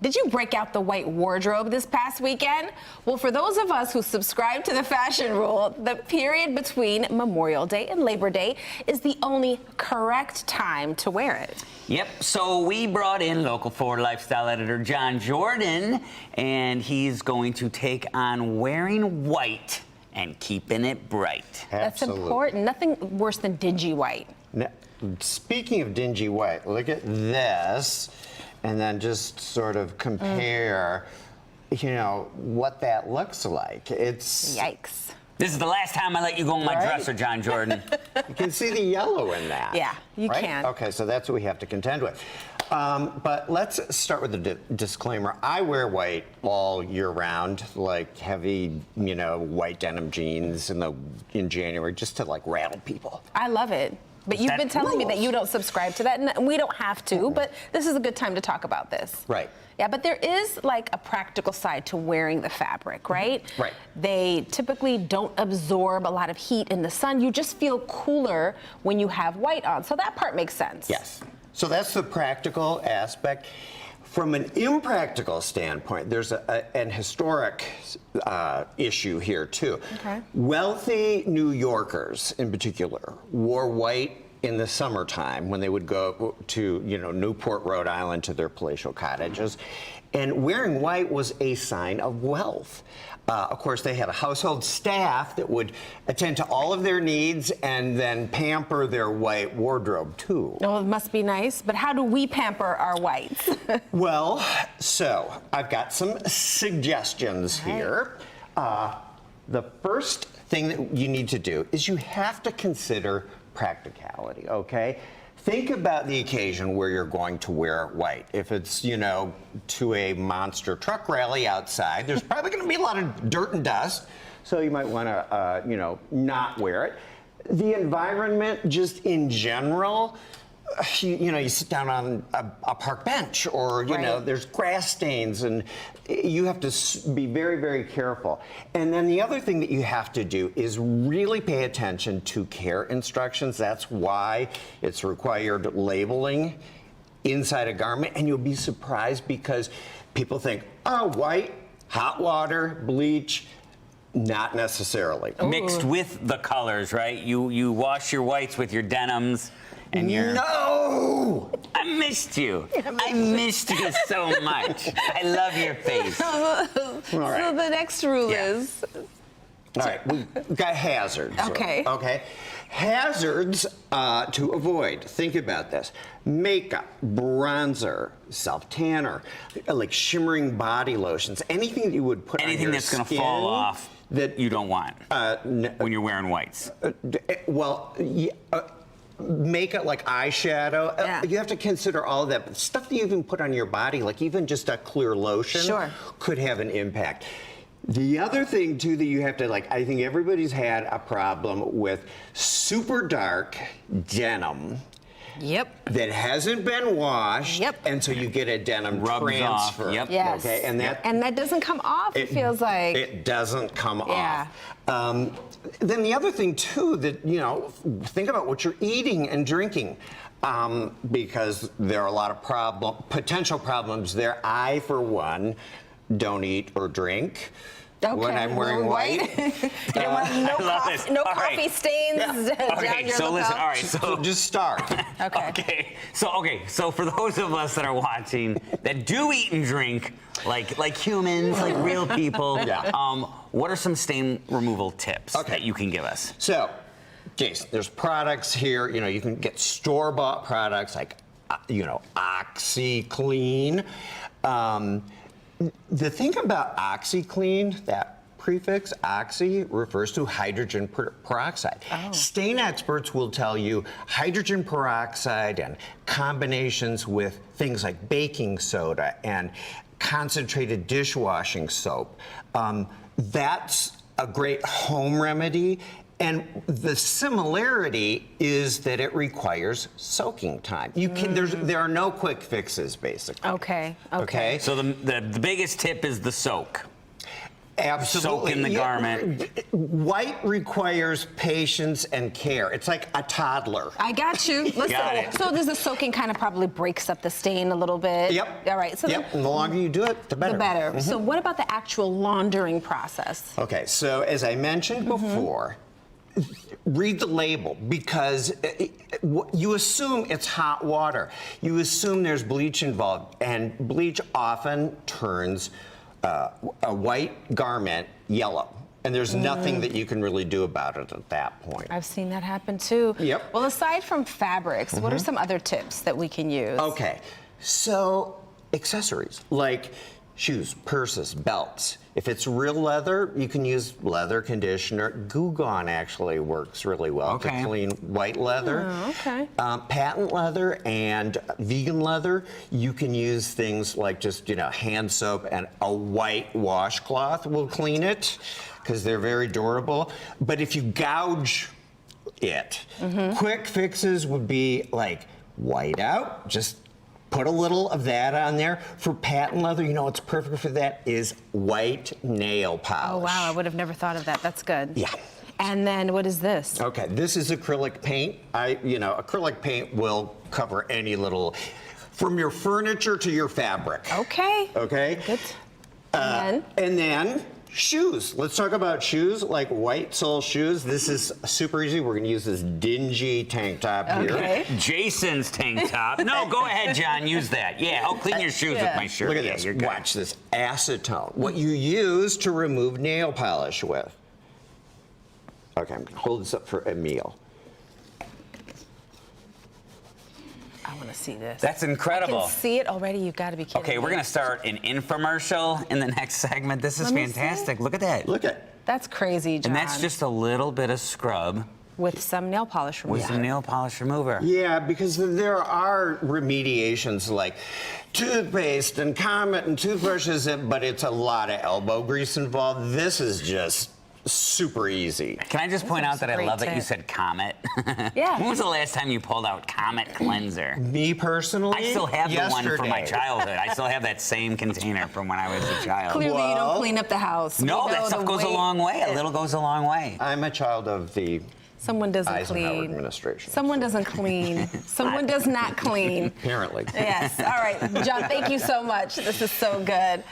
Did you break out the white wardrobe this past weekend? Well, for those of us who subscribe to the fashion rule, the period between Memorial Day and Labor Day is the only correct time to wear it. Yep, so we brought in Local 4 lifestyle editor John Jordan, and he's going to take on wearing white and keeping it bright. That's important. Nothing worse than dingy white. Now, speaking of dingy white, look at this, and then just sort of compare, you know, what that looks like. It's... Yikes. This is the last time I let you go on my dresser, John Jordan. You can see the yellow in that. Yeah, you can. Okay, so that's what we have to contend with. But let's start with the disclaimer. I wear white all year round, like heavy, you know, white denim jeans in January, just to like rattle people. I love it. But you've been telling me that you don't subscribe to that, and we don't have to, but this is a good time to talk about this. Right. Yeah, but there is like a practical side to wearing the fabric, right? Right. They typically don't absorb a lot of heat in the sun. You just feel cooler when you have white on, so that part makes sense. Yes. So that's the practical aspect. From an impractical standpoint, there's an historic issue here, too. Okay. Wealthy New Yorkers, in particular, wore white in the summertime when they would go to, you know, Newport, Rhode Island, to their palatial cottages. And wearing white was a sign of wealth. Of course, they had a household staff that would attend to all of their needs and then pamper their white wardrobe, too. Oh, it must be nice, but how do we pamper our whites? Well, so I've got some suggestions here. The first thing that you need to do is you have to consider practicality, okay? Think about the occasion where you're going to wear white. If it's, you know, to a monster truck rally outside, there's probably going to be a lot of dirt and dust, so you might want to, you know, not wear it. The environment, just in general, you know, you sit down on a park bench, or, you know, there's grass stains, and you have to be very, very careful. And then the other thing that you have to do is really pay attention to care instructions. That's why it's required labeling inside a garment, and you'll be surprised because people think, oh, white, hot water, bleach. Not necessarily. Mixed with the colors, right? You wash your whites with your denims. And you're... No! I missed you. I missed you so much. I love your face. So the next rule is... All right, we've got hazards. Okay. Okay. Hazards to avoid. Think about this. Makeup, bronzer, self-tanner, like shimmering body lotions, anything that you would put on your Anything that's going to fall off that you don't want when you're wearing whites. Well, makeup like eyeshadow, you have to consider all of that. But stuff that you even put on your body, like even just a clear lotion, could have an impact. The other thing, too, that you have to, like, I think everybody's had a problem with super dark denim. Yep. That hasn't been washed. Yep. And so you get a denim Rubs transfer. off. Yep. Yes. Okay. And that doesn't come off, it feels like. It doesn't come off. Then the other thing, too, that, you know, think about what you're eating and drinking. Because there are a lot of potential problems there. I, for one, don't eat or drink when I'm wearing white. You don't want no coffee stains down your lapel. Listen, all right, so just start. Okay. So for those of us that are watching that do eat and drink like humans, like real people, what are some stain removal tips that you can give us? So, Jason, there's products here, you know, you can get store-bought products like, you know, OxyClean. The thing about OxyClean, that prefix, oxy, refers to hydrogen peroxide. Stain experts will tell you hydrogen peroxide and combinations with things like baking soda and concentrated dishwashing soap. That's a great home remedy. And the similarity is that it requires soaking time. You can, there are no quick fixes, basically. Okay. So the biggest tip is the soak. Absolutely. soak in the garment. White requires patience and care. It's like a toddler. I got you. Listen, Got it. so does the soaking kind of probably breaks up the stain a little bit? Yep. All right. So Yep. And the longer you do it, the better. the better. So what about the actual laundering process? Okay, so as I mentioned before, read the label, because you assume it's hot water. You assume there's bleach involved, and bleach often turns a white garment yellow. And there's nothing that you can really do about it at that point. I've seen that happen too. Yep. Well, aside from fabrics, what are some other tips that we can use? Okay, so accessories like shoes, purses, belts. If it's real leather, you can use leather conditioner. Goo Gone actually works really well to clean white leather. Oh, okay. Patent leather and vegan leather, you can use things like just, hand soap and a white washcloth will clean it because they're very durable. But if you gouge it, quick fixes would be like white out, just put a little of that on there. For patent leather, what's perfect for that is white nail polish. Oh, wow. I would have never thought of that. That's good. Yeah. And then what is this? Okay, this is acrylic paint. Acrylic paint will cover any little, from your furniture to your fabric. Okay. Okay? Good. And then shoes. Let's talk about shoes, like white sole shoes. This is super easy. We're going to use this dingy tank top here. Okay. Jason's tank top. No, go ahead, John. Use that. Yeah, I'll clean your shoes with my shirt. Look at Yeah, this. you're good. Watch this. Acetone. What you use to remove nail polish with. Okay, I'm going to hold this up for Emil. I want to see this. That's I incredible. can see it already. You've got to be kidding Okay, we're me. going to start an infomercial in the next segment. This is Let me see. fantastic. Look at that. Look at. That's crazy, John. And that's just a little bit of scrub with some nail polish remover. with some nail polish remover. Yeah, because there are remediations like toothpaste and Comet and toothbrushes, but it's a lot of elbow grease involved. This is just super easy. Can I just point out that I great love that you tip. said Comet? Yeah. When was the last time you pulled out Comet cleanser? Me personally, I still have the one from my yesterday. childhood. I still have that same container from when I was a child. Clearly, you Well- don't clean up the house. No, We that know stuff the goes a way- long way. A little goes a long way. I'm a child of the Someone doesn't Eisenhower clean. administration. Someone doesn't clean. Someone does not clean. Apparently. Yes. All right, John, thank you so much. This is so good.